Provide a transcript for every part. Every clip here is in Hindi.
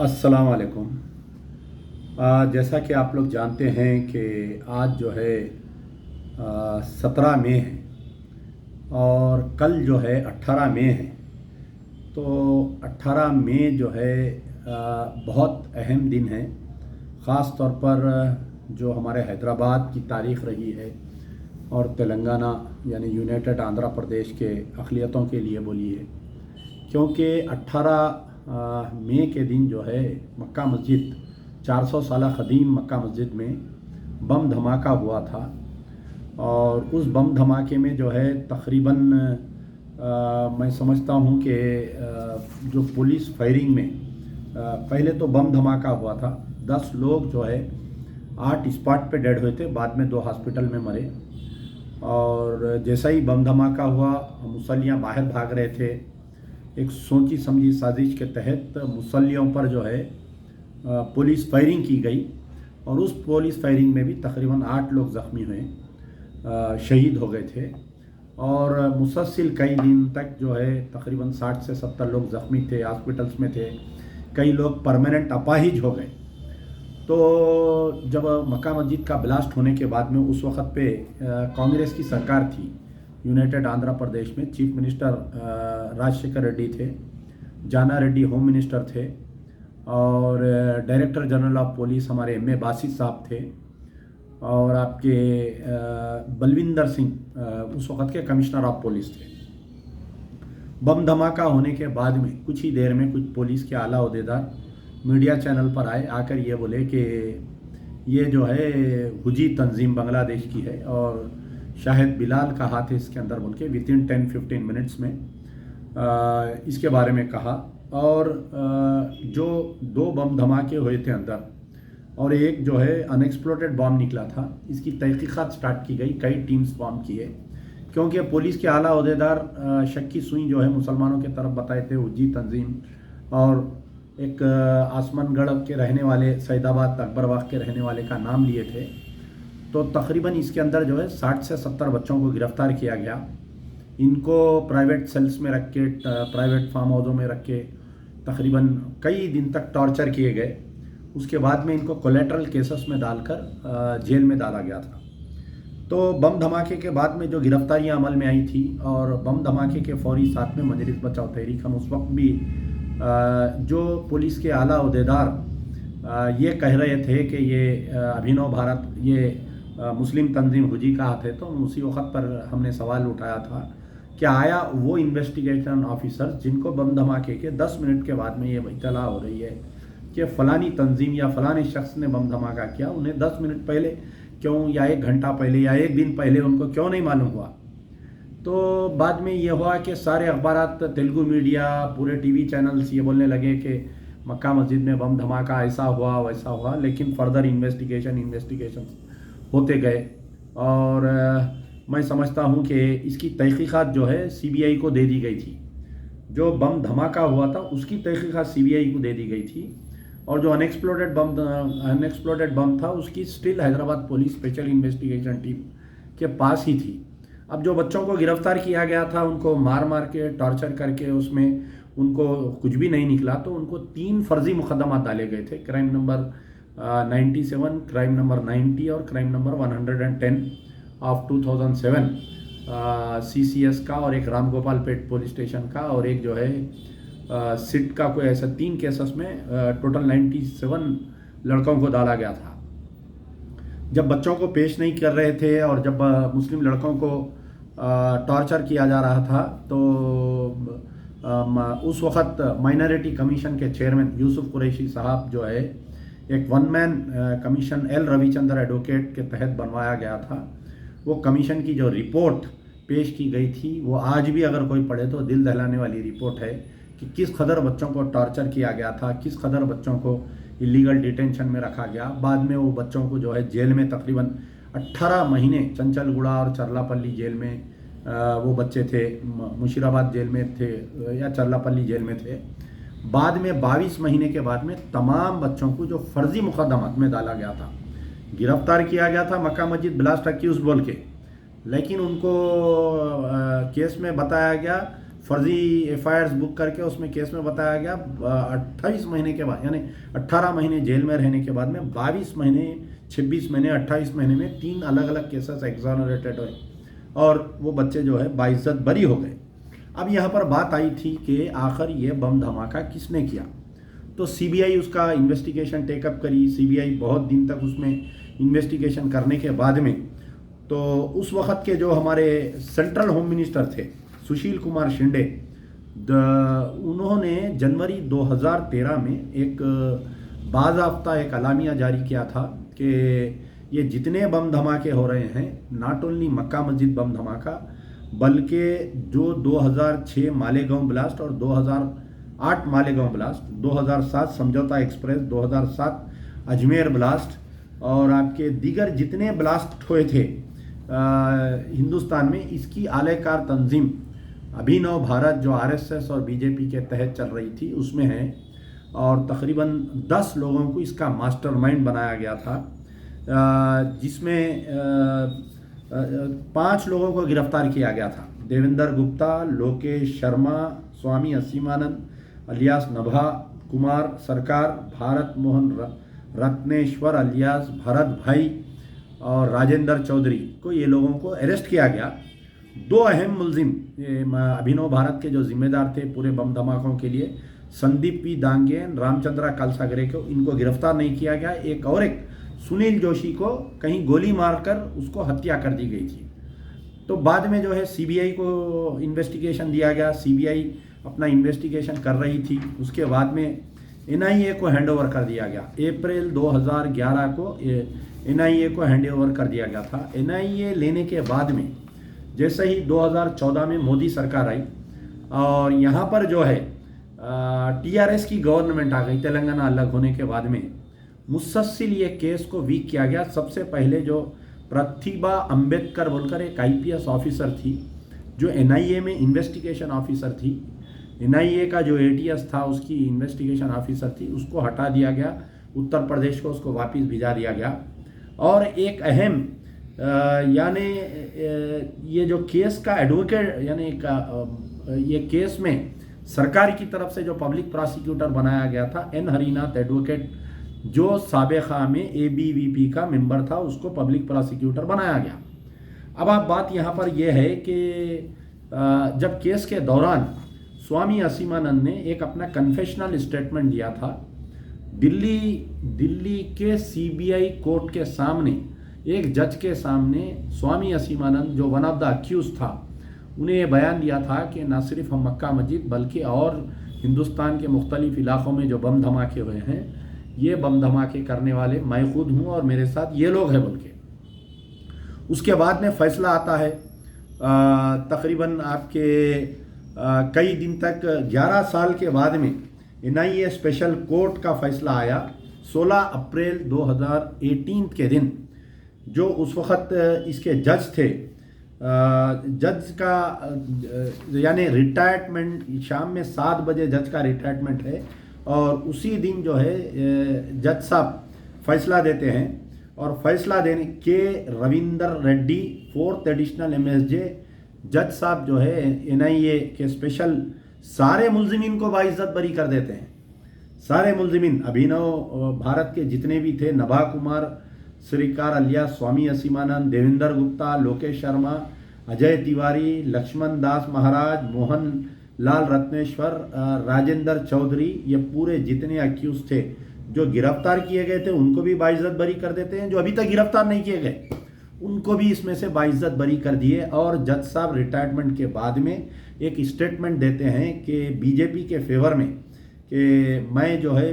अस्सलाम वालेकुम। जैसा कि आप लोग जानते हैं कि आज जो है 17 मई है और कल जो है 18 मई है। तो 18 मई जो है बहुत अहम दिन है, ख़ास तौर पर जो हमारे हैदराबाद की तारीख़ रही है और तेलंगाना यानी यूनाइटेड आंध्र प्रदेश के अक़लियतों के लिए बोलिए, क्योंकि 18 मई के दिन जो है मक्का मस्जिद 400 साल क़दीम मक्का मस्जिद में बम धमाका हुआ था। और उस बम धमाके में जो है तकरीबन मैं समझता हूँ कि जो पुलिस फायरिंग में पहले तो बम धमाका हुआ था, 10 लोग जो है 8 स्पॉट पे डेड हुए थे, बाद में 2 हॉस्पिटल में मरे। और जैसा ही बम धमाका हुआ, मुसल्लियाँ बाहर भाग रहे थे। एक सोची समझी साजिश के तहत मुसल्लियों पर जो है पुलिस फायरिंग की गई और उस पुलिस फायरिंग में भी तकरीबन 8 लोग ज़ख्मी हुए, शहीद हो गए थे। और मुसलसिल कई दिन तक जो है तकरीबन 60 से 70 लोग ज़ख्मी थे, हॉस्पिटल्स में थे, कई लोग परमानेंट अपाहिज हो गए। तो जब मक्का मस्जिद का ब्लास्ट होने के बाद में उस वक़्त पे कांग्रेस की सरकार थी यूनाइटेड आंध्र प्रदेश में, चीफ मिनिस्टर राजशेखर रेड्डी थे, जाना रेड्डी होम मिनिस्टर थे और डायरेक्टर जनरल ऑफ पुलिस हमारे एम ए बासित साहब थे और आपके बलविंदर सिंह उस वक़्त के कमिश्नर ऑफ पुलिस थे। बम धमाका होने के बाद में कुछ ही देर में कुछ पुलिस के आला ओहदेदार मीडिया चैनल पर आए, आकर ये बोले कि ये जो है हुजी तंजीम बांग्लादेश की है और शायद बिलाल का हाथ है इसके अंदर, बोल के विद इन 10-15 मिनट्स में इसके बारे में कहा। और जो 2 बम धमाके हुए थे अंदर और एक जो है अनएक्सप्लोडेड बॉम्ब निकला था, इसकी तहकीकात स्टार्ट की गई, कई टीम्स फॉर्म किए, क्योंकि पुलिस के आला ओहदेदार शक की सुई जो है मुसलमानों की तरफ बताए थे हुजी तंजीम। और एक आसमानगढ़ के रहने वाले, सैदाबाद अकबरबाग के रहने वाले का नाम लिए थे। तो तकरीबन इसके अंदर जो है 60 से 70 बच्चों को गिरफ़्तार किया गया। इनको प्राइवेट सेल्स में रख के, प्राइवेट फार्म हाउसों में रख के तकरीबन कई दिन तक टॉर्चर किए गए। उसके बाद में इनको कोलेटरल केसेस में डालकर जेल में डाला गया था। तो बम धमाके के बाद में जो गिरफ्तारियां अमल में आई थी और बम धमाके के फौरी साथ में मजलिस बचाओ तहरीक, हम उस वक्त भी जो पुलिस के आला ओहदेदार ये कह रहे थे कि ये अभिनव भारत, ये मुस्लिम तंजीम हुजी का हाथ है, तो उसी वक्त पर हमने सवाल उठाया था कि आया वो इन्वेस्टिगेशन ऑफिसर जिनको बम धमाके के 10 मिनट के बाद में ये इत्तला हो रही है कि फ़लानी तंजीम या फ़लाने शख्स ने बम धमाका किया, उन्हें 10 मिनट पहले क्यों या 1 घंटा पहले या 1 दिन पहले उनको क्यों नहीं मालूम हुआ। तो बाद में ये हुआ कि सारे अखबारात, तेलुगु मीडिया, पूरे टीवी चैनल्स ये बोलने लगे कि मक्का मस्जिद में बम धमाका ऐसा हुआ वैसा हुआ, लेकिन फर्दर इन्वेस्टिगेशन होते गए। और मैं समझता हूँ कि इसकी तहकीकात जो है सीबीआई को दे दी गई थी। जो बम धमाका हुआ था उसकी तहकीकात सीबीआई को दे दी गई थी और जो अनएक्सप्लोडेड बम था उसकी still Hyderabad police special investigation team के पास ही थी। अब जो बच्चों को गिरफ्तार किया गया था उनको मार मार के, टॉर्चर करके, उसमें उनको कुछ भी नहीं निकला, तो उनको 3 फर्जी मुकदमा डाले गए थे, क्राइम नंबर 97, क्राइम नंबर 90 और क्राइम नंबर 110 ऑफ 2007 सीसीएस का, और एक राम गोपाल पेट पुलिस स्टेशन का, और एक जो है सिट का। कोई ऐसा 3 केसेस में टोटल 97 लड़कों को डाला गया था। जब बच्चों को पेश नहीं कर रहे थे और जब मुस्लिम लड़कों को टॉर्चर किया जा रहा था, तो उस वक़्त माइनॉरिटी कमीशन के चेयरमैन यूसुफ कुरैशी साहब जो है, एक 1 man commission L Ravichandra advocate के तहत बनवाया गया था। वो कमीशन की जो रिपोर्ट पेश की गई थी वो आज भी अगर कोई पढ़े तो दिल दहलाने वाली रिपोर्ट है कि किस कदर बच्चों को टॉर्चर किया गया था, किस कदर बच्चों को इलीगल डिटेंशन में रखा गया। बाद में वो बच्चों को जो है जेल में तकरीबन 18 महीने चंचलगुड़ा और चरलापल्ली जेल में वो बच्चे थे, मुशीराबाद जेल में थे या चरलापल्ली जेल में थे। बाद में 22 महीने के बाद में तमाम बच्चों को जो फर्जी मुकदमात में डाला गया था, गिरफ्तार किया गया था मक्का मस्जिद ब्लास्ट अक्यूज बोल के, लेकिन उनको केस में बताया गया फर्जी एफआईआर बुक करके उसमें केस में बताया गया 28 महीने के बाद, यानी 18 महीने जेल में रहने के बाद में 22 महीने, 26 महीने, 28 महीने में 3 अलग अलग केसेस एग्जोनरेटेड हुए और वो बच्चे जो है बाइज्जत बरी हो गए। अब यहाँ पर बात आई थी कि आखिर ये बम धमाका किसने किया, तो सीबीआई उसका इन्वेस्टिगेशन टेकअप करी। सीबीआई बहुत दिन तक उसमें इन्वेस्टिगेशन करने के बाद में तो उस वक़्त के जो हमारे सेंट्रल होम मिनिस्टर थे सुशील कुमार शिंदे, उन्होंने जनवरी 2013 में एक बाज़ाब्ता एक अलामिया जारी किया था कि ये जितने बम धमाके हो रहे हैं, नॉट ओनली मक्का मस्जिद बम धमाका, बल्कि जो 2006 मालेगांव ब्लास्ट और 2008 मालेगांव ब्लास्ट, 2007 समझौता एक्सप्रेस, 2007 अजमेर ब्लास्ट और आपके दीगर जितने ब्लास्ट हुए थे हिंदुस्तान में, इसकी आलेकार तंजीम अभिनव भारत जो आरएसएस और बीजेपी के तहत चल रही थी उसमें है और तकरीबन 10 लोगों को इसका मास्टरमाइंड बनाया गया था, जिसमें 5 लोगों को गिरफ्तार किया गया था। देवेंद्र गुप्ता, लोकेश शर्मा, स्वामी असीमानंद अलियास नभा, कुमार सरकार, भारत मोहन रत्नेश्वर अलियास भरत भाई और राजेंद्र चौधरी को, ये लोगों को अरेस्ट किया गया। 2 अहम मुलजिम अभिनव भारत के जो जिम्मेदार थे पूरे बम धमाकों के लिए, संदीप पी दांगेन, रामचंद्रा कालसागरे को, इनको गिरफ्तार नहीं किया गया। एक सुनील जोशी को कहीं गोली मारकर उसको हत्या कर दी गई थी। तो बाद में जो है सीबीआई को इन्वेस्टिगेशन दिया गया, सीबीआई अपना इन्वेस्टिगेशन कर रही थी। उसके बाद में एनआईए को हैंडओवर कर दिया गया। अप्रैल 2011 को एनआईए को हैंडओवर कर दिया गया था। एनआईए लेने के बाद में जैसे ही 2014 में मोदी सरकार आई और यहाँ पर जो है टीआरएस की गवर्नमेंट आ गई, तेलंगाना अलग होने के बाद में मुसलसल ये केस को वीक किया गया। सबसे पहले जो प्रतिभा अंबेडकर बोलकर एक आईपीएस ऑफिसर थी जो एनआईए में इन्वेस्टिगेशन ऑफिसर थी, एनआईए का जो एटीएस था उसकी इन्वेस्टिगेशन ऑफिसर थी, उसको हटा दिया गया, उत्तर प्रदेश को उसको वापस भिजा दिया गया। और एक अहम यानी ये जो केस का एडवोकेट यानी ये केस में सरकार की तरफ से जो पब्लिक प्रोसिक्यूटर बनाया गया था एन हरिनाथ एडवोकेट, जो साबिका में एबीवीपी का मेंबर था, उसको पब्लिक प्रोसिक्यूटर बनाया गया। अब आप बात यहाँ पर यह है कि जब केस के दौरान स्वामी असीमानंद ने एक अपना कन्फेशनल स्टेटमेंट दिया था, दिल्ली के सीबीआई कोर्ट के सामने एक जज के सामने स्वामी असीमानंद जो वन ऑफ द अक्यूज था, उन्हें ये बयान दिया था कि न सिर्फ हम मक्का मस्जिद बल्कि और हिंदुस्तान के मुख्तलिफ इलाक़ों में जो बम धमाके हुए हैं, ये बम धमाके करने वाले मैं खुद हूँ और मेरे साथ ये लोग हैं बोल के। उसके बाद में फैसला आता है तकरीबन आपके कई दिन तक 11 साल के बाद में एनआईए स्पेशल कोर्ट का फैसला आया 16 अप्रैल 2018 के दिन। जो उस वक़्त इसके जज थे, जज का यानी रिटायरमेंट शाम में 7 बजे जज का रिटायरमेंट है और उसी दिन जो है जज साहब फैसला देते हैं और फैसला देने के Ravinder Reddy 4th additional MSJ जज साहब जो है एनआईए के स्पेशल सारे मुलजिमीन को बाइज्जत बरी कर देते हैं। सारे मुलजिमीन अभिनव भारत के जितने भी थे, नभा कुमार श्रीकार अलियास स्वामी असीमानंद, देवेंद्र गुप्ता, लोकेश शर्मा, अजय तिवारी, लक्ष्मण दास महाराज, मोहन लाल रत्नेश्वर, राजेंद्र चौधरी, ये पूरे जितने अक्यूज थे जो गिरफ्तार किए गए थे उनको भी बाइज्जत बरी कर देते हैं। जो अभी तक गिरफ्तार नहीं किए गए उनको भी इसमें से बाइज्जत बरी कर दिए। और जज साहब रिटायरमेंट के बाद में एक स्टेटमेंट देते हैं कि बीजेपी के फेवर में कि मैं जो है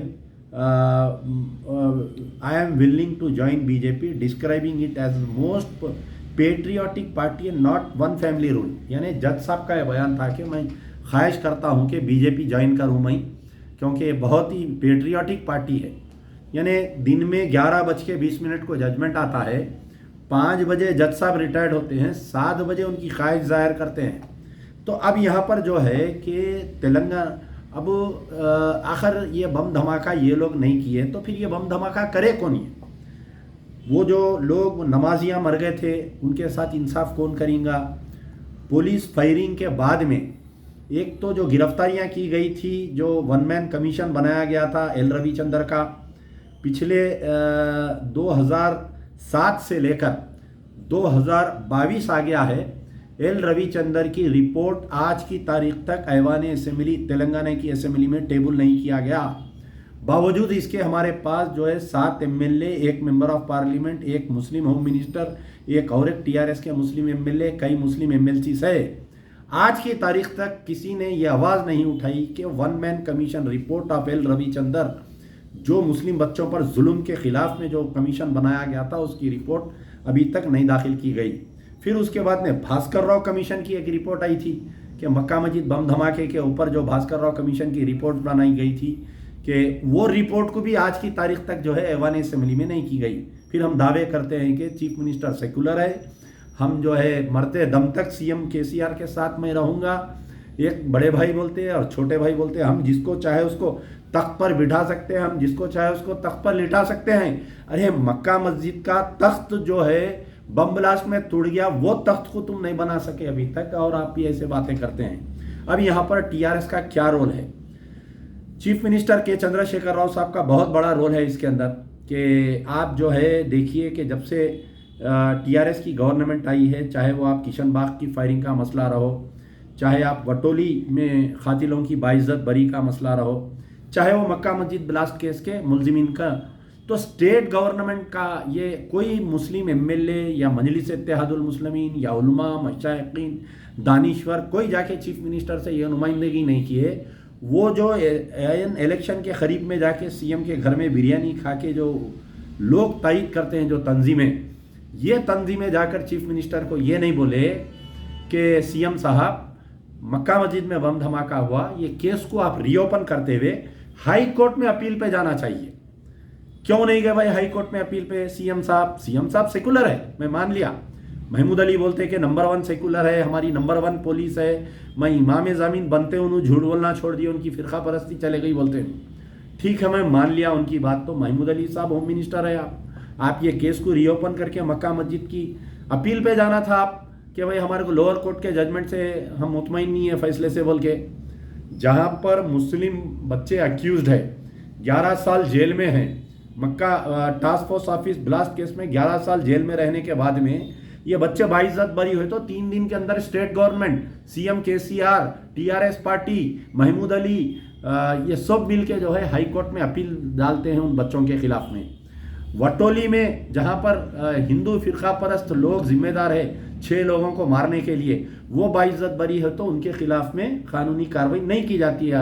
I am willing to join BJP, describing it as most patriotic party and not one family rule. यानी जज साहब का यह बयान था कि मैं ख्वाहिश करता हूं कि बीजेपी ज्वाइन करूं मैं, क्योंकि ये बहुत ही पेट्रियाटिक पार्टी है। यानी दिन में 11:20 को जजमेंट आता है, 5 बजे जज साहब रिटायर्ड होते हैं, 7 बजे उनकी ख्वाहिश जाहिर करते हैं। तो अब यहाँ पर जो है कि तेलंगाना अब आखिर ये बम धमाका ये लोग नहीं किए तो फिर ये बम धमाका करे कौन? ये वो जो लोग नमाजियाँ मर गए थे उनके साथ इंसाफ कौन करेगा? पुलिस फायरिंग के बाद में एक तो जो गिरफ्तारियां की गई थी, जो वन मैन कमीशन बनाया गया था एल रविचंद्र का, पिछले 2007 से लेकर 2022 आ गया है। एल रविचंद्र की रिपोर्ट आज की तारीख तक ऐवान असेंबली, तेलंगाना की असेंबली में टेबल नहीं किया गया। बावजूद इसके हमारे पास जो है 7 एमएलए, एक मेंबर ऑफ पार्लियामेंट, एक मुस्लिम होम मिनिस्टर, एक और एक टीआरएस के मुस्लिम एमएलए, कई मुस्लिम एमएलसीज है। आज की तारीख तक किसी ने यह आवाज़ नहीं उठाई कि one man commission report of L Ravichandra, जो मुस्लिम बच्चों पर जुल्म के खिलाफ में जो कमीशन बनाया गया था, उसकी रिपोर्ट अभी तक नहीं दाखिल की गई। फिर उसके बाद में भास्कर राव कमीशन की एक रिपोर्ट आई थी कि मक्का मस्जिद बम धमाके के ऊपर जो भास्कर राव कमीशन की रिपोर्ट बनाई गई थी, कि वो रिपोर्ट को भी आज की तारीख तक जो है ऐवान असेंबली में नहीं की गई। फिर हम दावे करते हैं कि चीफ मिनिस्टर सेकुलर है, हम जो है मरते दम तक सीएम केसीआर के साथ में रहूँगा। एक बड़े भाई बोलते हैं और छोटे भाई बोलते हैं, हम जिसको चाहे उसको तख्त पर बिठा सकते हैं, हम जिसको चाहे उसको तख्त पर लिटा सकते हैं। अरे मक्का मस्जिद का तख्त जो है बम ब्लास्ट में टूट गया, वो तख्त को तुम नहीं बना सके अभी तक, और आप भी ऐसे बातें करते हैं। अब यहाँ पर टीआरएस का क्या रोल है? चीफ मिनिस्टर के चंद्रशेखर राव साहब का बहुत बड़ा रोल है इसके अंदर, कि आप जो है देखिए कि जब से टीआरएस की गवर्नमेंट आई है, चाहे वो आप किशन बाग की फायरिंग का मसला रहो, चाहे आप वटोली में कातिलों की बाइज्जत बरी का मसला रहो, चाहे वो मक्का मस्जिद ब्लास्ट केस के मुलजिमीन का, तो स्टेट गवर्नमेंट का ये कोई मुस्लिम एमएलए या मजलिस इत्तेहादुल मुस्लिमीन या उलमा, मशाइखीन, दानिश्वर, कोई जाके चीफ मिनिस्टर से ये नुमाइंदगी नहीं की है। वो जो इलेक्शन के करीब में जाके सीएम के घर में बिरयानी खा के जो लोग तायद करते हैं, जो तंजीमें, ये तंजीमें जाकर चीफ मिनिस्टर को ये नहीं बोले कि सीएम साहब मक्का मस्जिद में बम धमाका हुआ, ये केस को आप रीओपन करते हुए हाई कोर्ट में अपील पे जाना चाहिए। क्यों नहीं गए भाई हाई कोर्ट में अपील पे सीएम साहब? सीएम साहब सेकुलर है, मैं मान लिया। महमूद अली बोलते कि नंबर 1 सेकुलर है, हमारी नंबर 1 पुलिस है, मैं इमाम ज़मीन बनते उन्होंने झूठ बोलना छोड़ दिया, उनकी फ़िरका परस्ती चले गई बोलते हैं। ठीक है, मैं मान लिया उनकी बात। तो महमूद अली साहब होम मिनिस्टर है, आप ये केस को रीओपन करके मक्का मस्जिद की अपील पे जाना था आप, कि भाई हमारे को लोअर कोर्ट के जजमेंट से हम मुतमईन नहीं है, फैसले से, बोल के। जहाँ पर मुस्लिम बच्चे अक्यूज्ड है, 11 साल जेल में हैं, Mecca task force office blast case में 11 साल जेल में रहने के बाद में ये बच्चे बाइज्जत बरी हुए, तो 3 दिन के अंदर state government, CM KCR, TRS party, Mahmood Ali, ये सब मिल के जो है हाई कोर्ट में अपील डालते हैं उन बच्चों के खिलाफ में। वटोली में जहाँ पर हिंदू फिरका परस्त लोग जिम्मेदार है 6 लोगों को मारने के लिए, वो बाइज्जत बरी है, तो उनके खिलाफ में कानूनी कार्रवाई नहीं की जाती है,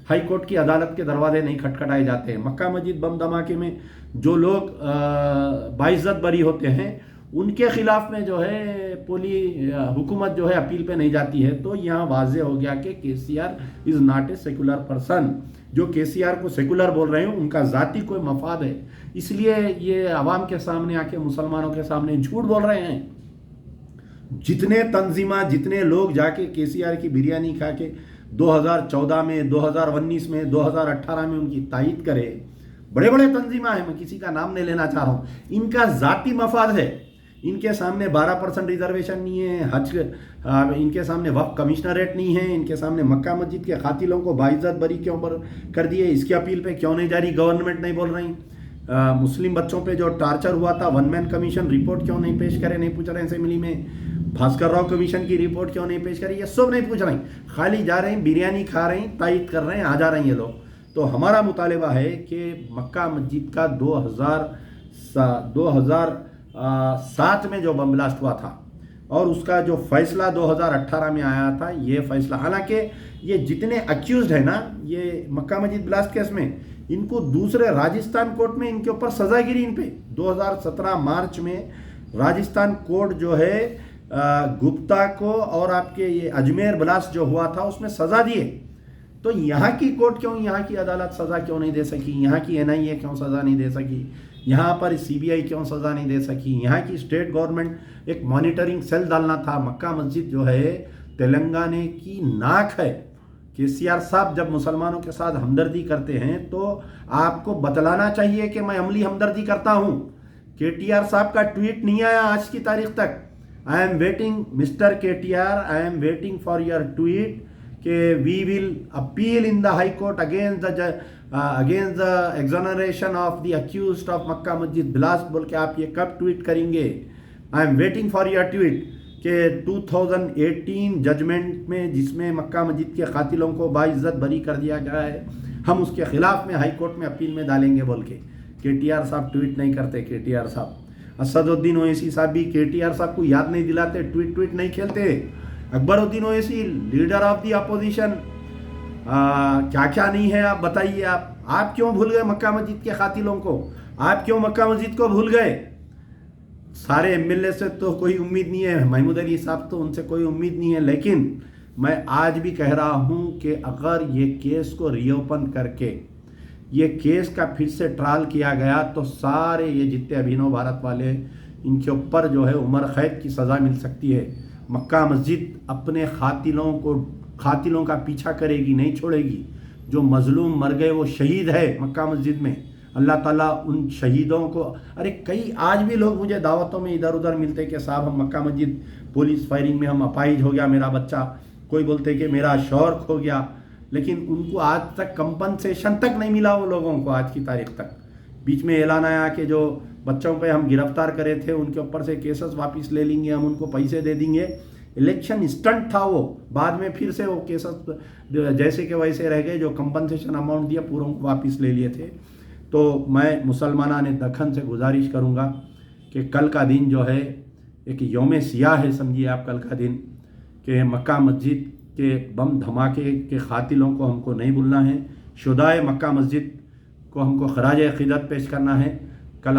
हाई कोर्ट की अदालत के दरवाजे नहीं खटखटाए जाते हैं। मक्का मस्जिद बम धमाके में जो लोग बाइज्जत बरी होते हैं, उनके खिलाफ में जो है हुकूमत जो है अपील पे नहीं जाती है। तो यहाँ वाजे हो गया कि KCR is not a secular person. जो केसीआर को सेकुलर बोल रहे हैं उनका ज़ाती कोई मफाद है, इसलिए ये आवाम के सामने आके मुसलमानों के सामने झूठ बोल रहे हैं। जितने तंजीमा, जितने लोग जाके केसीआर की बिरयानी खा के 2014 में, 2019 में, 2018 में उनकी तायद करे, बड़े बड़े तंजीमा है, मैं किसी का नाम नहीं लेना चाह रहा हूँ, इनका ज़ाती मफाद है। इनके सामने 12% रिजर्वेशन नहीं है, हज इनके सामने वक्फ कमिश्नरेट नहीं है, इनके सामने मक्का मस्जिद के कातिलों को बाइज्जत बरी क्यों कर दिए, इसकी अपील पे क्यों नहीं जारी, गवर्नमेंट नहीं बोल रही। मुस्लिम बच्चों पे जो टार्चर हुआ था, वन मैन कमीशन रिपोर्ट क्यों नहीं पेश करे, नहीं पूछ रहे असेंबली में। भास्कर राव कमीशन की रिपोर्ट क्यों नहीं पेश करी, ये सब नहीं पूछ रही, खाली जा रहे हैं, बिरयानी खा रहे हैं, तायद कर रहे हैं, आ जा रहे हैं ये लोग। तो हमारा मुतालिबा है कि मक्का मस्जिद का 2007 में जो बम ब्लास्ट हुआ था और उसका जो फैसला 2018 में आया था, ये फैसला, हालांकि ये जितने अक्यूज्ड है ना ये मक्का मस्जिद ब्लास्ट केस में, इनको दूसरे राजस्थान कोर्ट में इनके ऊपर सजा गिरी। इन पे 2017 मार्च में राजस्थान कोर्ट जो है गुप्ता को और आपके ये अजमेर ब्लास्ट जो हुआ था उसमें सजा दिए। तो यहाँ की कोर्ट क्यों, यहाँ की अदालत सजा क्यों नहीं दे सकी, यहाँ की एनआईए क्यों सजा नहीं दे सकी, यहाँ पर सीबीआई क्यों सजा नहीं दे सकी। यहाँ की स्टेट गवर्नमेंट एक मॉनिटरिंग सेल डालना था। मक्का मस्जिद जो है तेलंगाना की नाक है। केसीआर साहब जब मुसलमानों के साथ हमदर्दी करते हैं तो आपको बतलाना चाहिए कि मैं अमली हमदर्दी करता हूँ। केटीआर साहब का ट्वीट नहीं आया आज की तारीख तक। I am waiting mister KTR, I am waiting for your tweet कि we will appeal in the high court against the exoneration of the accused of Mecca Masjid blast बोल के आप ये कब ट्वीट करेंगे? I am waiting for your tweet कि 2018 जजमेंट में जिसमें मक्का मस्जिद के कातिलों को बाइज्जत बरी कर दिया गया है, हम उसके खिलाफ में हाई कोर्ट में अपील में डालेंगे बोल के KTR साहब ट्वीट नहीं करते। KTR साहब, असदुद्दीन ओवैसी साहब भी KTR साहब को याद नहीं दिलाते, ट्वीट नहीं खेलते। Akbaruddin Owaisi, leader of the opposition, क्या क्या नहीं है आप बताइए। आप क्यों भूल गए मक्का मस्जिद के कातिलों को? आप क्यों मक्का मस्जिद को भूल गए? सारे MLA से तो कोई उम्मीद नहीं है, महमूद अली साहब तो उनसे कोई उम्मीद नहीं है, लेकिन मैं आज भी कह रहा हूं कि अगर ये केस को रीओपन करके ये केस का फिर से ट्रायल किया गया तो सारे ये जितने अभिनव भारत वाले, इनके ऊपर जो है उम्र कैद की सज़ा मिल सकती है। मक्का मस्जिद अपने खातिलों का पीछा करेगी, नहीं छोड़ेगी। जो मजलूम मर गए वो शहीद है मक्का मस्जिद में, अल्लाह ताला उन शहीदों को, अरे कई आज भी लोग मुझे दावतों में इधर उधर मिलते कि साहब हम मक्का मस्जिद पुलिस फायरिंग में हम अपाहिज हो गया मेरा बच्चा, कोई बोलते कि मेरा शौहर खो गया, लेकिन उनको आज तक कंपनसेशन तक नहीं मिला वो लोगों को आज की तारीख तक। बीच में ऐलान आया कि जो बच्चों पे हम गिरफ्तार करे थे उनके ऊपर से केसेस वापस ले लेंगे, हम उनको पैसे दे देंगे। इलेक्शन स्टंट था वो, बाद में फिर से वो केसेस जैसे के वैसे रह गए, जो कंपनसेशन अमाउंट दिया पूरों को वापस ले लिए थे। तो मैं मुसलमाना ने दखन से गुजारिश करूँगा कि कल का दिन जो है एक यौम सियाह है, समझिए आप कल का दिन, कि मक्का मस्जिद के बम धमाके के कातिलों को हमको नहीं भूलना है। शुदाए मक्का मस्जिद को हमको खराज अक़ीदत पेश करना है। कल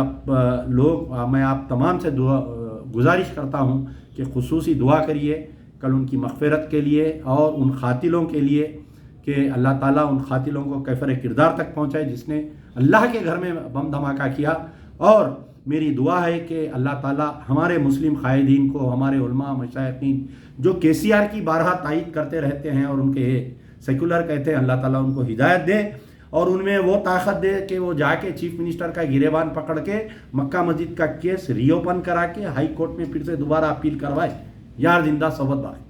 मैं आप तमाम से गुजारिश करता हूँ कि खुसूसी दुआ करिए कल उनकी मग़फ़िरत के लिए और उन कातिलों के लिए कि अल्लाह ताला उन कातिलों को कैफ़र किरदार तक पहुँचाए जिसने अल्लाह के घर में बम धमाका किया। और मेरी दुआ है कि अल्लाह ताला हमारे मुस्लिम कायदीन को, हमारे उलमा मशाइखीन जो KCR की बारहा तायीद करते रहते हैं और उनके सेकुलर कहते हैं, अल्लाह ताला उनको हिदायत दे और उनमें वो ताकत दे कि वो जाके चीफ मिनिस्टर का गिरेबान पकड़ के मक्का मस्जिद का केस रीओपन करा के हाई कोर्ट में फिर से दोबारा अपील करवाए। यार जिंदा सोबत बाकी।